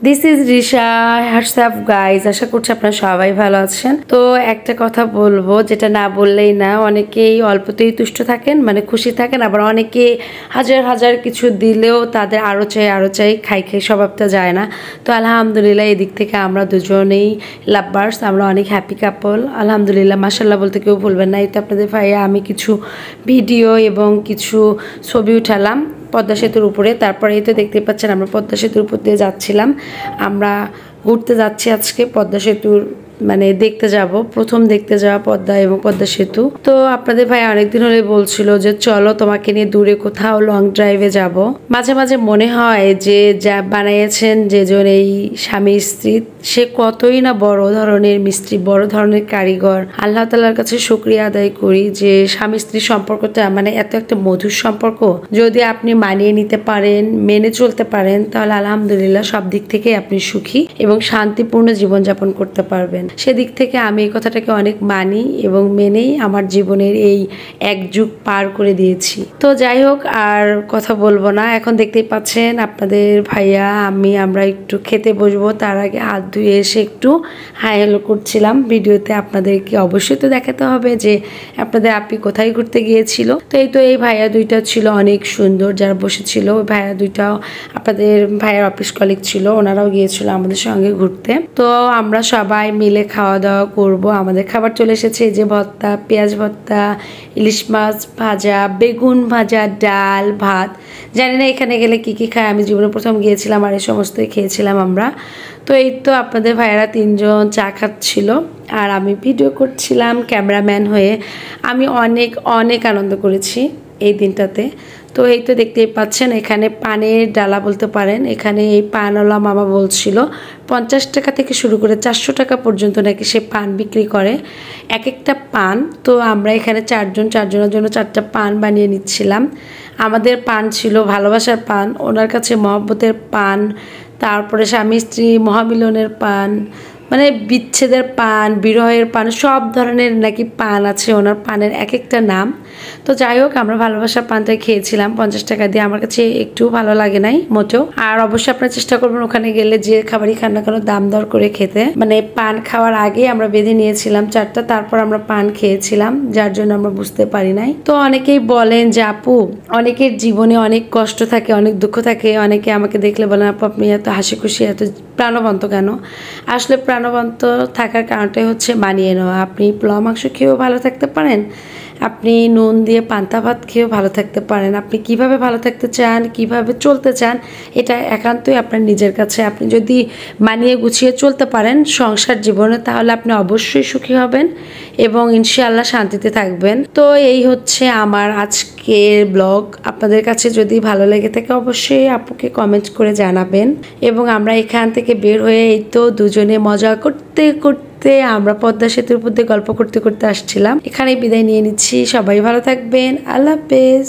This is Risha. What's up guys, আশা করছি আপনারা সবাই ভালো আছেন। তো একটা কথা বলবো, যেটা না বললেই না। অনেকেই অল্পতেই তুষ্ট থাকেন, মানে খুশি থাকেন, আবার অনেকে হাজার হাজার কিছু দিলেও তাদের আরও চাই খাই স্বভাবটা যায় না। তো আলহামদুলিল্লাহ এদিক থেকে আমরা দুজনেই লাভবার্স, আমরা অনেক হ্যাপি কাপল আলহামদুলিল্লাহ। মাশাল্লাহ বলতে কেউ ভুলবেন না। এই তো আপনাদের ভাইয়া আমি কিছু ভিডিও এবং কিছু ছবি উঠালাম পদ্মা সেতুর উপরে। তারপরে এই তো দেখতে পাচ্ছেন আমরা পদ্মা সেতুর উপর দিয়ে যাচ্ছিলাম। আমরা ঘুরতে যাচ্ছি আজকে পদ্মা সেতুর, মানে দেখতে যাব, প্রথম দেখতে যাওয়া পদ্মা এবং পদ্মা সেতু। তো আপনাদের ভাই অনেকদিন হলে বলছিল যে চলো তোমাকে নিয়ে দূরে কোথাও লং ড্রাইভে যাব। মাঝে মাঝে মনে হয় যে যা বানিয়েছেন যেজন এই স্বামী স্ত্রী, সে কতই না বড় ধরনের মিস্ত্রি, বড় ধরনের কারিগর। আল্লাহ তাআলার কাছে শুকরিয়া আদায় করি যে স্বামী স্ত্রীর সম্পর্কটা মানে এত একটা মধুর সম্পর্ক। যদি আপনি মানিয়ে নিতে পারেন, মেনে চলতে পারেন, তাহলে আলহামদুলিল্লাহ সব দিক থেকে আপনি সুখী এবং শান্তিপূর্ণ জীবনযাপন করতে পারবেন। সেদিক থেকে আমি এই কথাটাকে অনেক মানি এবং মেনেই আমার জীবনের এই এক যুগ পার করে দিয়েছি। তো যাই হোক, আর কথা বলবো না। এখন দেখতেই পাচ্ছেন আপনাদের ভাইয়া আমরা একটু খেতে বসবো, তার আগে হাত ধুয়ে এসে একটু হাই হ্যালো করছিলাম। ভিডিওতে আপনাদেরকে অবশ্যই তো দেখাতে হবে যে আপনাদের আপনি কোথায় ঘুরতে গিয়েছিল। তো এই ভাইয়া দুইটা ছিল অনেক সুন্দর, যারা বসেছিল। ওই ভাইয়া দুইটাও আপনাদের ভাইয়ার অফিস কলিগ ছিল, ওনারাও গিয়েছিল আমাদের সঙ্গে ঘুরতে। তো আমরা সবাই মিলে খাওয়া দাওয়া করব। আমাদের খাবার চলে এসেছে, এই যে ভর্তা, পেঁয়াজ ভর্তা, ইলিশ মাছ ভাজা, বেগুন ভাজা, ডাল, ভাত। জানি না এখানে গেলে কি কি খায়, আমি জীবনে প্রথম গিয়েছিলাম আর এই সমস্তই খেয়েছিলাম আমরা। তো এই তো আপনাদের ভাইয়েরা তিনজন চা খাচ্ছিল আর আমি ভিডিও করছিলাম ক্যামেরাম্যান হয়ে। আমি অনেক অনেক আনন্দ করেছি এই দিনটাতে। তো এই তো দেখতেই পাচ্ছেন এখানে পানের ডালা বলতে পারেন। এখানে এই পানওয়ালা মামা বলছিল 50 টাকা থেকে শুরু করে 400 টাকা পর্যন্ত নাকি সে পান বিক্রি করে, এক একটা পান। তো আমরা এখানে চারজনের জন্য 4টা পান বানিয়ে নিচ্ছিলাম। আমাদের পান ছিল ভালোবাসার পান, ওনার কাছে মহব্বতের পান, তারপরে স্বামী স্ত্রী মহামিলনের পান, মানে বিচ্ছেদের পান, বিরহের পান, সব ধরনের নাকি পান আছে ওনার পানের এক একটা নাম। তো যাই হোক, আমরা ভালোবাসার পানটাই খেয়েছিলাম 50 টাকা দিয়ে। আমার কাছে একটু ভালো লাগে নাই মোটেও। আর অবশ্যই আপনারা চেষ্টা করবেন ওখানে গেলে যে খাবারই খান না কেন দাম দর করে খেতে। মানে পান খাওয়ার আগে আমরা বেঁধে নিয়েছিলাম 4টা, তারপর আমরা পান খেয়েছিলাম, যার জন্য আমরা বুঝতে পারি নাই। তো অনেকেই বলেন যে আপু, অনেকের জীবনে অনেক কষ্ট থাকে, অনেক দুঃখ থাকে। অনেকে আমাকে দেখলে বলেন আপু আপনি এত হাসি খুশি, এত প্রাণবন্ত কেন? আসলে প্রাণবন্ত থাকার কারণটাই হচ্ছে মানিয়ে নেওয়া। আপনি পোলাও মাংস খেয়েও ভালো থাকতে পারেন, আপনি নুন দিয়ে পান্তা ভাত খেয়েও ভালো থাকতে পারেন। আপনি কিভাবে ভালো থাকতে চান, কিভাবে চলতে চান, এটা একান্তই আপনার নিজের কাছে। আপনি যদি মানিয়ে গুছিয়ে চলতে পারেন সংসার জীবনে, তাহলে আপনি অবশ্যই সুখী হবেন এবং ইনশাআল্লাহ শান্তিতে থাকবেন। তো এই হচ্ছে আমার আজকের ব্লগ। আপনাদের কাছে যদি ভালো লেগে থাকে অবশ্যই আপুকে কমেন্ট করে জানাবেন। এবং আমরা এখান থেকে বের হয়ে এই তো দুজনে মজা করতে করতে আমরা পদ্মা সেতুর উপর দিয়ে গল্প করতে করতে আসছিলাম। এখানেই বিদায় নিয়ে নিচ্ছি। সবাই ভালো থাকবেন। আল্লাহ হাফেজ।